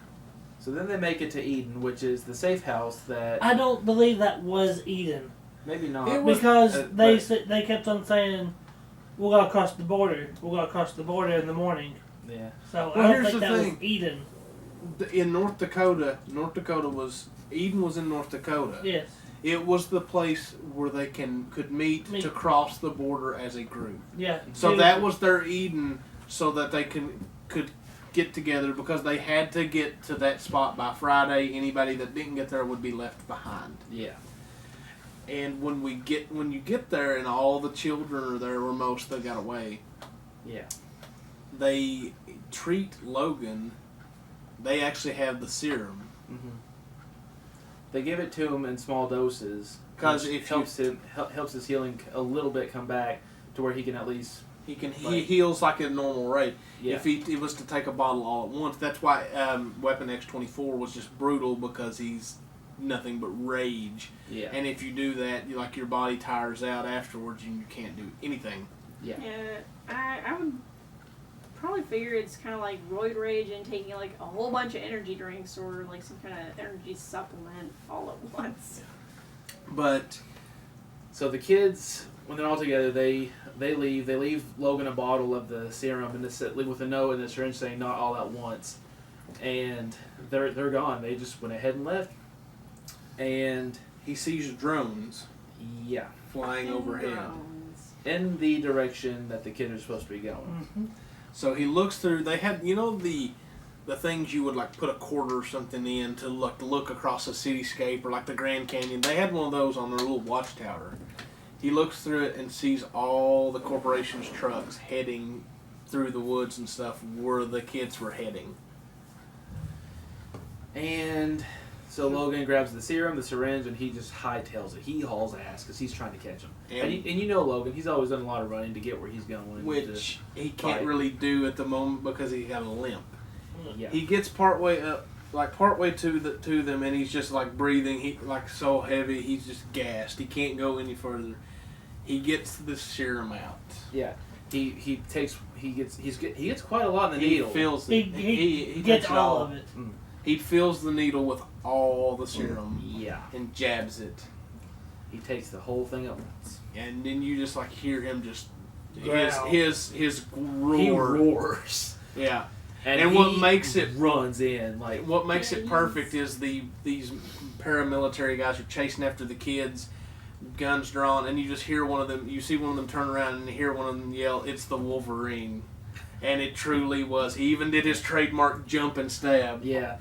So then they make it to Eden, which is the safe house that... I don't believe that was Eden. Maybe not. Because they kept on saying, we'll go across the border. We'll go across the border in the morning. Yeah. So I don't think that was Eden. In North Dakota Eden was in North Dakota. Yes. It was the place where they could meet to cross the border as a group. Yeah. So that was their Eden, so that they could get together because they had to get to that spot by Friday. Anybody that didn't get there would be left behind. Yeah. And when you get there and all the children are there, or most that got away. Yeah. They treat Logan. They actually have the serum. Mm-hmm. They give it to him in small doses because it helps his healing a little bit come back to where he can at least he heals like at a normal rate. Yeah. If he was to take a bottle all at once, that's why Weapon X-24 was just brutal because he's nothing but rage. Yeah. And if you do that, your body tires out afterwards and you can't do anything. Yeah. Yeah, I would probably figure it's kind of like roid rage and taking like a whole bunch of energy drinks or like some kind of energy supplement all at once. But so the kids, when they're all together, they leave. They leave Logan a bottle of the serum and leave with a note in the syringe saying "not all at once," and they're gone. They just went ahead and left. And he sees drones. Yeah. Flying overhead. In the direction that the kids are supposed to be going. Mm-hmm. So he looks through. They had, the things you would like put a quarter or something in to look across a cityscape or like the Grand Canyon. They had one of those on their little watchtower, He looks through it and sees all the corporation's trucks heading through the woods and stuff where the kids were heading. And so Logan grabs the serum, the syringe, and he just hightails it. He hauls ass because he's trying to catch him. And you know Logan, he's always done a lot of running to get where he's going. Which he can't really do at the moment because he got a limp. Yeah. He gets partway up, like partway to them, and he's just like breathing. He like so heavy, he's just gassed. He can't go any further. He gets the serum out. Yeah. He gets quite a lot in the needle. He feels He gets takes it all of it. He fills the needle with all the serum. Yeah. And jabs it. He takes the whole thing at once. And then you just like hear him just Growl. his roar. He roars. Yeah. And what makes it runs in like what makes it perfect is these paramilitary guys are chasing after the kids, guns drawn, and you just hear one of them. You see one of them turn around and you hear one of them yell, "It's the Wolverine!" And it truly was. He even did his trademark jump and stab. Yeah,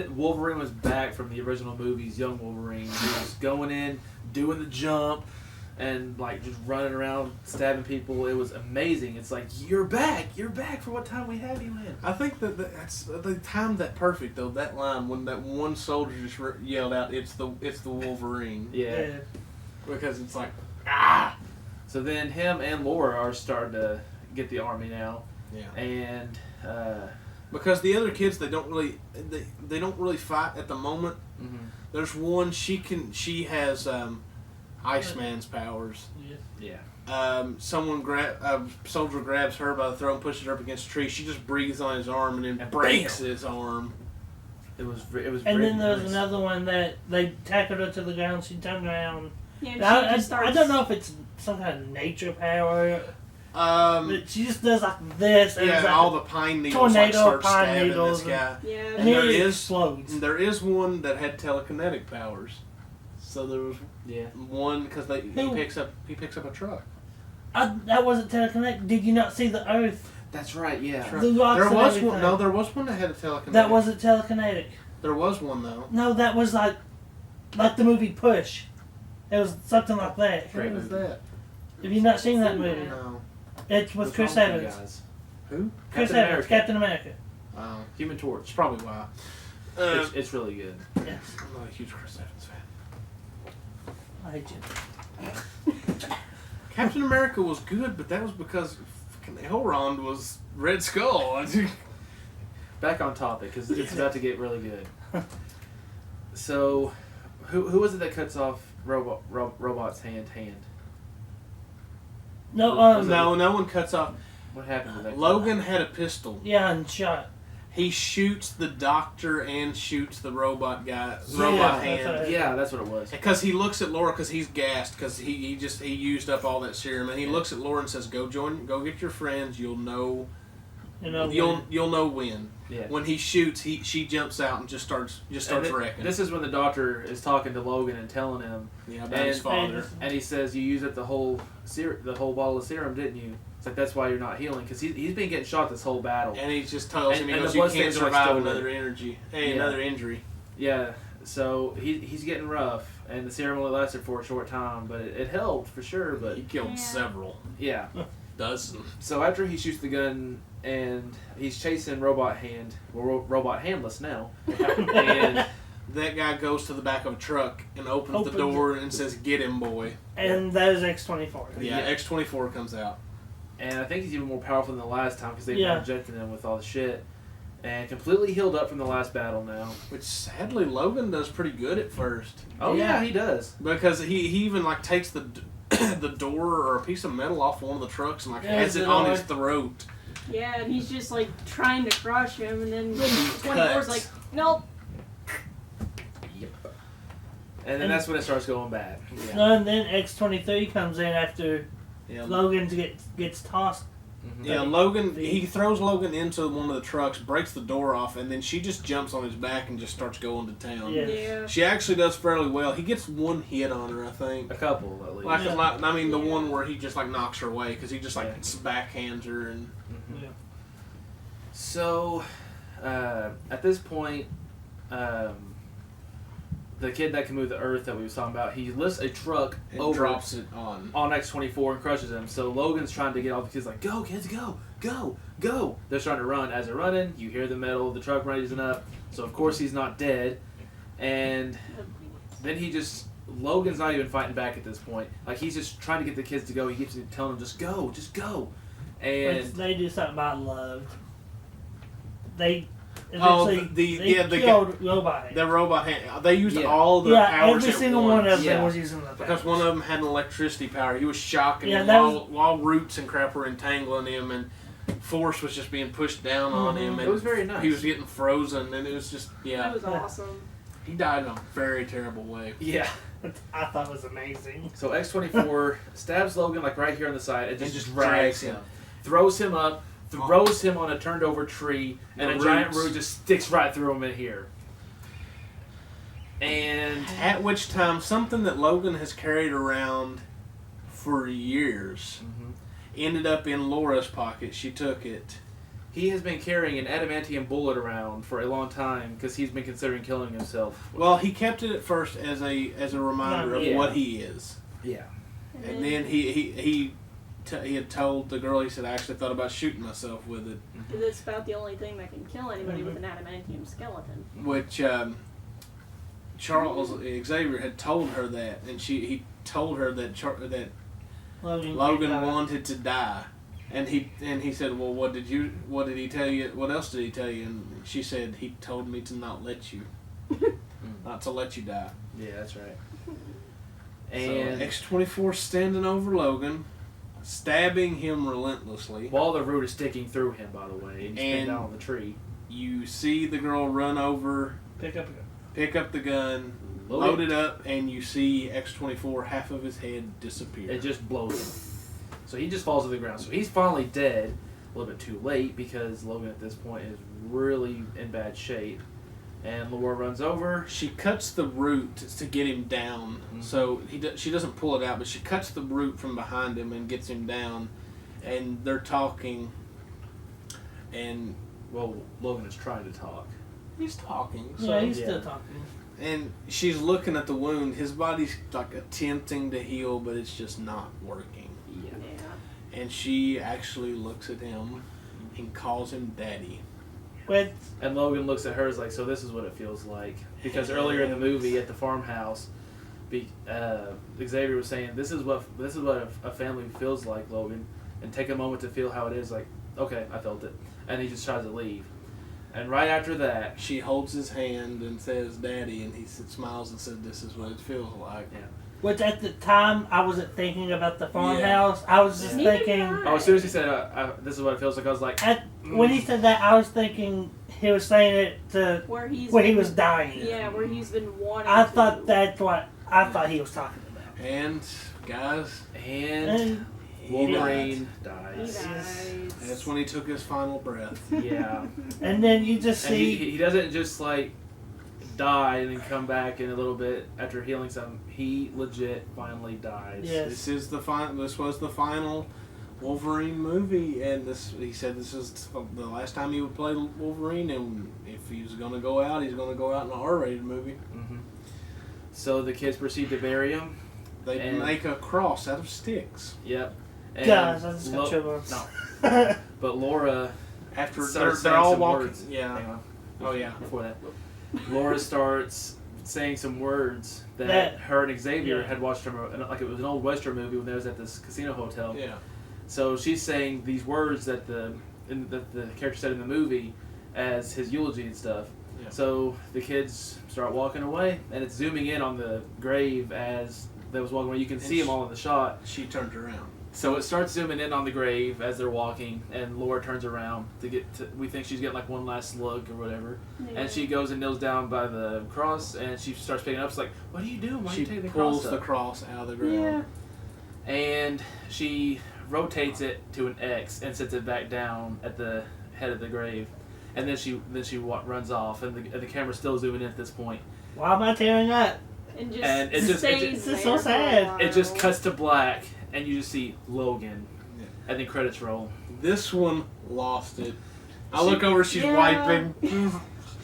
Wolverine was back from the original movies. Young Wolverine, he was going in, doing the jump, and like just running around stabbing people. It was amazing. It's like you're back for what time we have you in. I think that's they timed that perfect though. That line when that one soldier just yelled out, "It's the Wolverine!" Yeah. Because it's like ah. So then him and Laura are starting to get the army now. Yeah. And because the other kids they don't really fight at the moment. mm-hmm. There's one she has Iceman's powers. Yeah. Soldier grabs her by the throat and pushes her up against a tree. She just breathes on his arm and then breaks his arm. It was. And then there was another one that they tackled her to the ground. She turned around. Yeah, I don't know if it's some kind of nature power. But she just does like this. And Yeah, like all the pine needles start stabbing this guy. Yeah. And it explodes. There is one that had telekinetic powers. So there was one because he picks up a truck. That wasn't telekinetic. Did you not see the Earth? That's right. Yeah. The rocks There and was everything. one. No, there was one that had a telekinetic. That wasn't telekinetic. There was one though. No, that was like the movie Push. It was something like that. Great What was movie. that? Have you not seen that movie? No. It's with What's Chris wrong with you Evans. guys? Who? Chris Captain Evans, America. Captain America. Human Torch. That's probably why. It's really good. Yes. I'm not a huge Chris Evans fan. I hate you. Captain America was good, but that was because fucking Elrond was Red Skull. Back on topic because it's about to get really good. So, who was it that cuts off Robot's hand? No, No one cuts off. What happened to that? Logan had a pistol. Yeah, and shot. He shoots the doctor and shoots the robot guy. Yeah, Robot that's hand. right. Yeah, that's what it was. Because he looks at Laura because he's gassed because he used up all that serum and he looks at Laura and says, "Go get your friends. You'll know. You'll know when." Yeah. When he shoots, she jumps out and just starts wrecking. This is when the doctor is talking to Logan and telling him, about his father. and he says, "You used up the whole bottle of serum, didn't you?" It's like that's why you're not healing because he's been getting shot this whole battle. And he just tells him, he and goes, the "You blood can't stains are, like, survive still another red." another injury." Yeah. So he's getting rough, and the serum only lasted for a short time, but it helped for sure. But He killed several. yeah. Dozen. So after he shoots the gun and he's chasing Robot Handless now, and That guy goes to the back of a truck and opens the door and says, "Get him, boy." And that is X-24. Yeah, X-24 comes out. and I think he's even more powerful than the last time because they've Yeah. been injecting him with all the shit, and completely healed up from the last battle now. Which sadly Logan does pretty good at first. Oh yeah, he does. Because he even like takes the the door or a piece of metal off one of the trucks and like Yeah, has it on his throat. Yeah, and he's just like trying to crush him, and then Cuts. 24's like, nope. And then that's when it starts going bad. No, and then X-23 comes in after Yeah, Logan gets tossed. Mm-hmm. Yeah, Logan, he throws Logan into one of the trucks, breaks the door off, and then she just jumps on his back and just starts going to town. Yeah. Yeah. She actually does fairly well. He gets one hit on her, I think. A couple at least. Like, Yeah. I mean, the Yeah. one where he just like knocks her away because he just like Yeah. backhands her and. Mhm. Yeah. So, at this point, the kid that can move the earth that we was talking about, he lifts a truck And over drops it on. X-24 and crushes him. So Logan's trying to get all the kids like, go kids, go, go, go. They're starting to run. As they're running, you hear the metal of the truck raising up. So of course he's not dead. And then Logan's not even fighting back at this point. Like, he's just trying to get the kids to go. He keeps telling them, just go, just go. And they do something I loved. They The killed robot. The robot hand. They used all the yeah, powers every at single once. one of them Yeah. was using the powers. Because one of them had an electricity power. He was shocking Yeah, him that while roots and crap were entangling him, and force was just being pushed down on him. And it was very nice. He was getting frozen, and it was just, That was awesome. He died in a very terrible way. Yeah. I thought it was amazing. So X-24 stabs Logan like right here on the side and just just drags drags him. him. Throws him up, throws him on a turned over tree, and The a giant roots. root just sticks right through him in here. And At which time, something that Logan has carried around for years ended up in Laura's pocket. She took it. he has been carrying an adamantium bullet around for a long time because he's been considering killing himself. Well, he kept it at first as a reminder of Yeah. what he is. Yeah. And then he had told the girl, he said, I actually thought about shooting myself with it. Because it's about the only thing that can kill anybody with an adamantium skeleton. Which Charles Xavier had told her that, and he told her that Logan wanted to die, and he said, well, what did he tell you? What else did he tell you? And she said, he told me to not let you, not to let you die. Yeah, that's right. And And X-24 standing over Logan, stabbing him relentlessly. while the root is sticking through him, by the way, and he's pinned And- down on the tree. You see the girl run over, Pick up a gun. pick up the gun, load it up, and you see X-24, half of his head disappear. It just blows him. So he just falls to the ground. So he's finally dead. A little bit too late because Logan at this point is really in bad shape. And Laura runs over. She cuts the root to get him down. So she doesn't pull it out, but she cuts the root from behind him and gets him down. And they're talking. And Well, Logan is trying to talk. he's talking. So, Yeah, he's still talking. And she's looking at the wound. His body's like attempting to heal, but it's just not working. Yeah. Yeah. And she actually looks at him and calls him Daddy. But And Logan looks at her as like, so this is what it feels like. Because earlier in the movie at the farmhouse, Xavier was saying, this is what a family feels like, Logan. And take a moment to feel how it is. Like, okay, I felt it. And he just tries to leave. And right after that, She holds his hand and says, Daddy, and he smiles and says, this is what it feels like. yeah. which at the time I wasn't thinking about the farmhouse. I was just Neither thinking. did I. Oh, as soon as he said, this is what it feels like, I was like, When he said that, I was thinking he was saying it to Where he was dying. Yeah, where he's been wanting I to. thought that's what I thought he was talking about. And, guys, and And he Wolverine died. He dies. dies. That's when he took his final breath. Yeah. and then you just And see he doesn't just like die and then come back in a little bit after healing some. He legit finally dies. Yes. This is the This was the final Wolverine movie, and he said this is the last time he would play Wolverine, and if he's going to go out, he's going to go out in a R-rated movie. Mm-hmm. So the kids proceed to bury him. They And- make a cross out of sticks. Yep. And guys, I just got trouble. No. But Laura After starts they're saying all some walking. words. Yeah. Hang on. Oh yeah. Before that, Laura starts saying some words that That- her and Xavier yeah. had watched from like it was an old Western movie when they was at this casino hotel. Yeah. So she's saying these words that the character said in the movie as his eulogy and stuff. Yeah. So the kids start walking away, and it's zooming in on the grave as they was walking away. You can see them all in the shot. She turned around. So it starts zooming in on the grave as they're walking, and Laura turns around to get to. We think she's getting like one last look or whatever, Yeah. and she goes and kneels down by the cross, and she starts picking it up. She's like, "What are you doing? Why are She you taking the pulls cross the up?" cross out of the ground. Yeah. And she rotates it to an X and sets it back down at the head of the grave, and then she runs off, and the camera's still zooming in at this point. Why am I tearing up? And just And it just- stays it's there so for a sad. while. It just cuts to black, and you just see Logan, Yeah. and then credits roll. This one lost it. I She- look over, she's Yeah. wiping.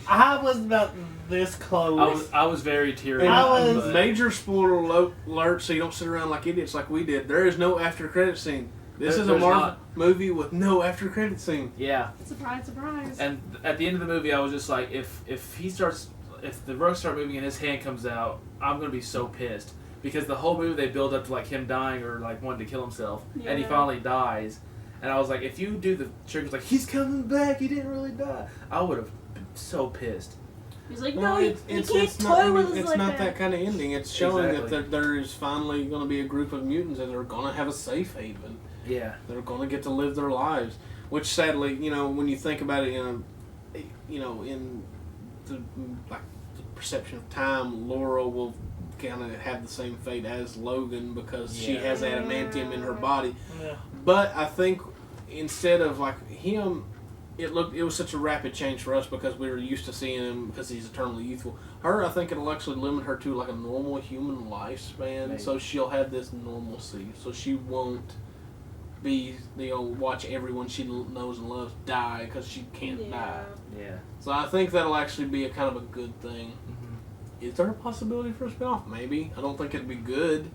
I was about this close. I was very teary. And major spoiler alert, so you don't sit around like idiots like we did. There is no after credit scene. This is a Marvel movie with no after credit scene. Yeah. Surprise, surprise. And at the end of the movie, I was just like, if the rugs start moving and his hand comes out, I'm gonna be so pissed because the whole movie they build up to like him dying or like wanting to kill himself, and he finally dies. And I was like, if you do the trick, like he's coming back, he didn't really die, I would have been so pissed. He's like, no, you can't it's toy with us it's like not that. that kind of ending. It's showing Exactly. that there is finally going to be a group of mutants and they're going to have a safe haven. Yeah. They're going to get to live their lives. Which sadly, when you think about it in the perception of time, Laura will kind of have the same fate as Logan because she has adamantium in her body. Yeah. But I think instead of like him, it was such a rapid change for us because we were used to seeing him because he's eternally youthful. Her, I think it'll actually limit her to like a normal human lifespan, Maybe. so she'll have this normalcy. So she won't be watch everyone she knows and loves die because she can't die. Yeah. So I think that'll actually be a kind of a good thing. Mm-hmm. Is there a possibility for a spinoff? Maybe. I don't think it'd be good.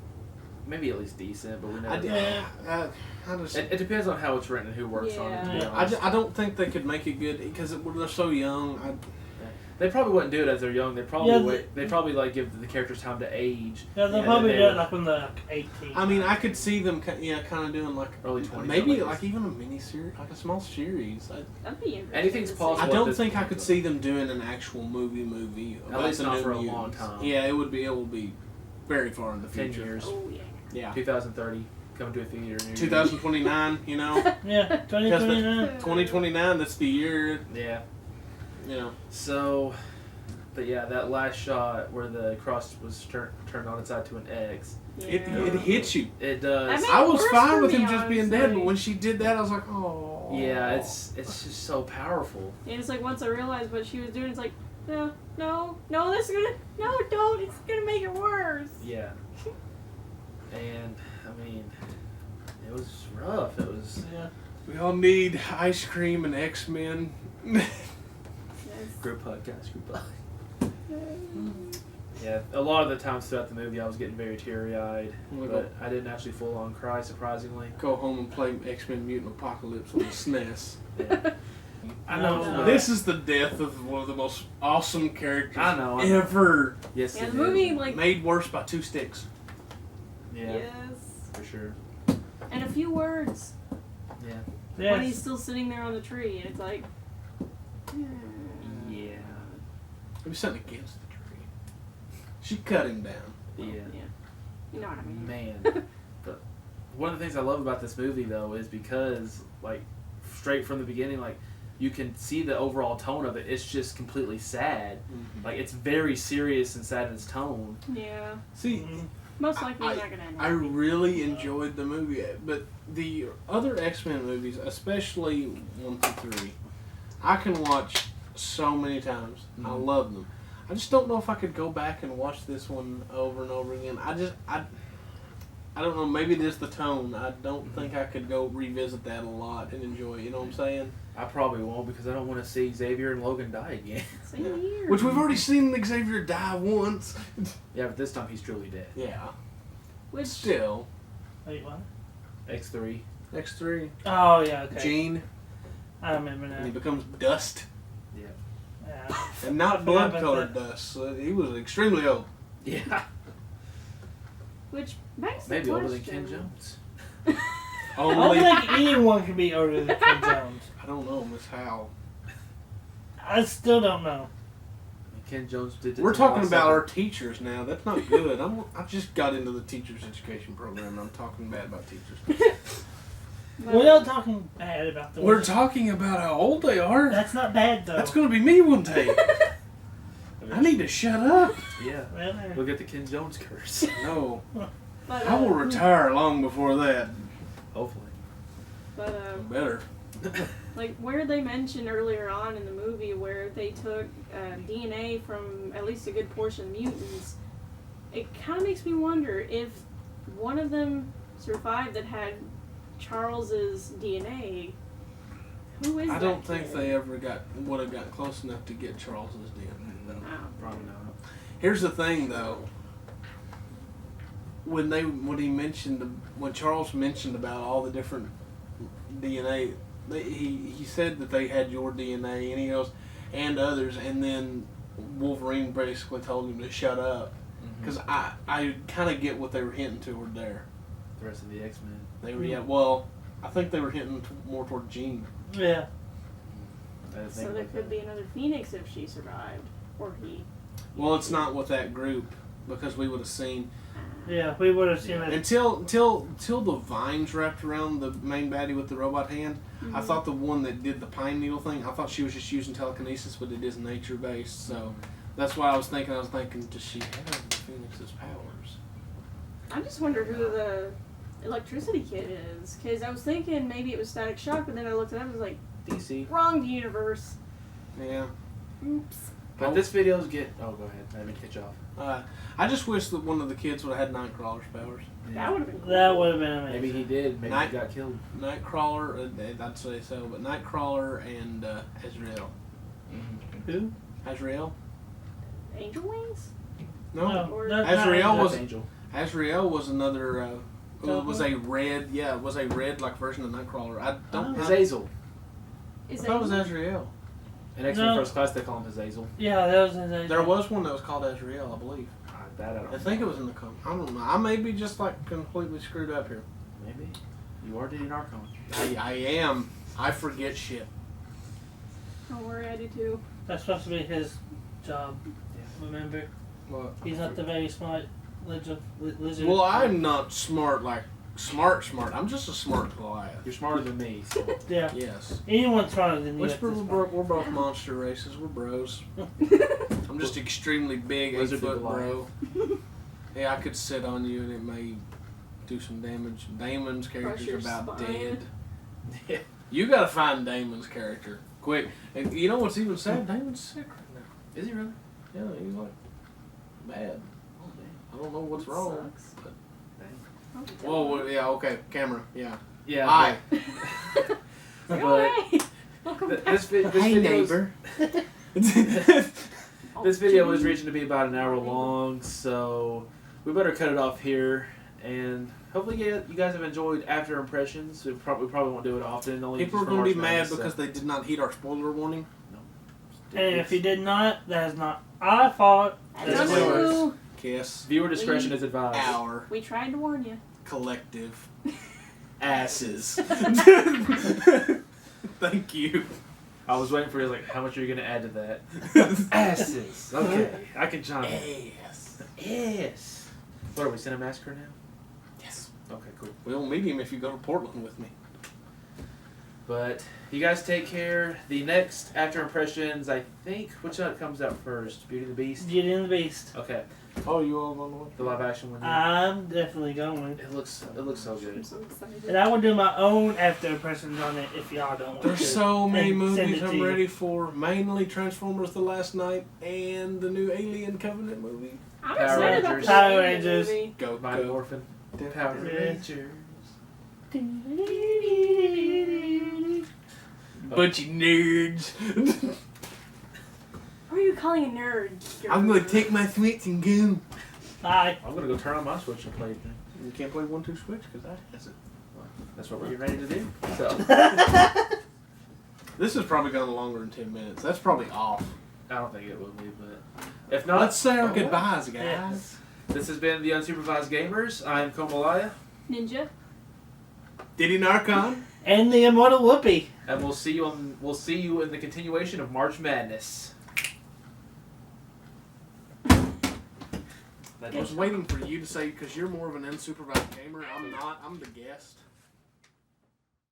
Maybe at least decent, but we never. I just. It depends on how it's written and who works on it. To be Yeah. honest. I don't think they could make it good because they're so young. They probably wouldn't do it as they're young. They probably they probably like give the characters time to age. Yeah, they'll And probably then do they it like when they're like 18. I mean, I could see them, kind of doing like Early 20s. maybe at like least. even a mini series, like a small series. That'd be interesting. Anything's to see. possible. I What don't this think I point could was. see them doing an actual movie. At about least the not New for a Mutants. long time. Yeah, it will be very far in the 10 future. years. Oh, yeah. Yeah, 2030, coming to a theater. near you. 2029. Yeah, 2029. 2029. That's the year. Yeah. So But yeah, that last shot where the cross was turned on its side to an X, it hits you. it does. I mean- I was worse fine for with him me, just being dead, honestly. but when she did that, I was like, oh. Yeah, it's just so powerful. And it's like once I realized what she was doing, it's like, no, this is gonna, no, don't, it's gonna make it worse. Yeah. And I mean, it was rough. It was Yeah. We all need ice cream and X-Men. Yes. group hug, guys, group hug. Yeah, a lot of the times throughout the movie, I was getting very teary-eyed, but I didn't actually full-on cry, surprisingly. Go home and play X-Men Mutant Apocalypse on the SNES. Yeah. I know. No. This is the death of one of the most awesome characters I know. ever. Yes, Yeah, it the movie, is. like, Made worse by two sticks. Yeah, yes. for sure. And a few words. Yeah. When he's Yes. still sitting there on the tree, and it's like, Yeah. He was sitting against the tree. She cut him down. Yeah. you know what I mean. Man. But one of the things I love about this movie, though, is because, like, straight from the beginning, like, you can see the overall tone of it. It's just completely sad. Like, it's very serious and sad in its tone. Yeah. See, Most likely he's not gonna end I up. really enjoyed the movie, but the other X-Men movies, especially 1 through 3, I can watch so many times. I Mhm. love them. I just don't know if I could go back and watch this one over and over again. I don't know. Maybe it is the tone. I don't think I could go revisit that a lot and enjoy it. You know what I'm saying? I probably won't because I don't want to see Xavier and Logan die again. Same here. Which we've already seen Xavier die once. Yeah, but this time he's truly dead. Yeah. Which, Still, Wait, what? X3. X3, Oh, yeah, okay. Jean, I remember and he now. becomes dust, Yeah. and not I forgot blood-colored about dust. So he was extremely old. Yeah. which begs the Maybe older than question. Ken Jones. I don't think anyone can be older than Ken Jones. I don't know, Miss Howell. I still don't know. Ken Jones did. We're talking about our teachers now. That's not good. I just got into the teachers education program. And I'm talking bad about teachers. But- We're not talking bad about the We're talking about how old they are. That's not bad, though. That's going to be me one day. I need to shut up. Yeah. Well, there. We'll get the Ken Jones curse. No, But, I will retire long before that. Hopefully. But Better. like where they mentioned earlier on in the movie where they took DNA from at least a good portion of mutants, it kind of makes me wonder if one of them survived that had Charles's DNA, Who is I that don't think kid? they ever would have got close enough to get Charles's DNA. No, Oh. probably not. Here's the thing, though. When Charles mentioned about all the different DNA, he said that they had your DNA, and he goes, and others, and then Wolverine basically told him to shut up. Because I kind of get what they were hinting toward there. The rest of the X-Men. They were, well, I think they were hinting more toward Jean. Yeah. So there could be another Phoenix if she survived, or he. Well, it's not with that group, because we would have seen. Yeah, we would have seen it. Until the vines wrapped around the main baddie with the robot hand, I thought the one that did the pine needle thing, I thought she was just using telekinesis, but it is nature based. So that's why I was thinking, does she have the Phoenix's powers? I just wonder who the electricity kid is, because I was thinking maybe it was Static Shock, but then I looked it up and was like, DC. wrong universe. Yeah. Oops. But this video's Oh, go ahead. I didn't catch you off. I just wish that one of the kids would have had Nightcrawler's powers. That would have been cool. That would have been amazing. Maybe he did. Maybe he got killed. Nightcrawler, I'd say so, but Nightcrawler and Azrael. Who? Azrael? Angel Wings? No. Or- Azrael was Angel. Azrael was another. Was Double? a red. Yeah, it was a red like version of Nightcrawler. I don't. Hazel. I Is thought it was Angel? Azrael. In X-Men No. First Class, they call him Hazel. Yeah, that was his. There was one that was called Azrael, I believe. That I don't I think it was in the comic. I don't know. I may be just like completely screwed up here. Maybe. You are dating Archon. I am. I forget shit. Don't worry, I do too. That's supposed to be his job. Remember, What? he's not the very smart lizard. Well, I'm not smart like smart. I'm just a smart Goliath. You're smarter than me. So. Yeah. Yes. Anyone's smarter than you. Which at this we're point. both monster races. We're bros. I'm just extremely big, 8 Lizard foot people bro. Yeah, I could sit on you and it may do some damage. Damon's character's your about spine. dead. You gotta find Damon's character quick. And you know what's even sad? Damon's sick right now. Is he really? Yeah, he's like bad. Oh, damn. I don't know what's That wrong. sucks. But Oh, good whoa, job. well, yeah, okay, camera, yeah. Yeah. Hi. Go But away. Welcome th- back. this video's- This video was reaching to be about an hour long, so we better cut it off here. And hopefully, you guys have enjoyed After Impressions. We probably won't do it often. Only People are for gonna be March mad Madness, because they did not heed our spoiler warning. And if you did not, that is not our fault. I That's don't spoilers. know. Kiss Viewer discretion is advised. our We tried to warn you. collective asses. Thank you. I was waiting for you. Like, how much are you going to add to that? Asses. Okay, I can chime in. Ass. Yes. What are we, Cinemassacre now? Yes. Okay, cool. We'll meet him if you go to Portland with me. But you guys take care. The next After Impressions, I think, which one comes out first? Beauty and the Beast? Beauty and the Beast. Okay, Oh, you all on the way? the live action one. Yeah. I'm definitely going. It looks so I'm good. so excited. And I will do my own after impressions on it if y'all don't want to. There's so many And send movies it to I'm you. ready for. Mainly Transformers: The Last Night and the new Alien Covenant movie. I'm Power excited about Rangers. the Power Alien Rangers. movie. Go, Mighty go. Morphin. Power Yeah. Rangers. Bunch of nerds. Who are you calling a nerd? I'm gonna take my Switch and go. Bye. I'm gonna go turn on my Switch and play it then. You can't play 1-2 Switch because that has it. That's what we're getting ready to do. So This is probably gone longer than 10 minutes. That's probably off. I don't think it will be, but if not, Let's say our oh, goodbyes, guys. Yeah. This has been the Unsupervised Gamers. I'm Komalaya, Ninja. Diddy Narcon. And the immortal Whoopi. and we'll see you in the continuation of March Madness. I was waiting for you to say, because you're more of an unsupervised gamer. I'm not. I'm the guest.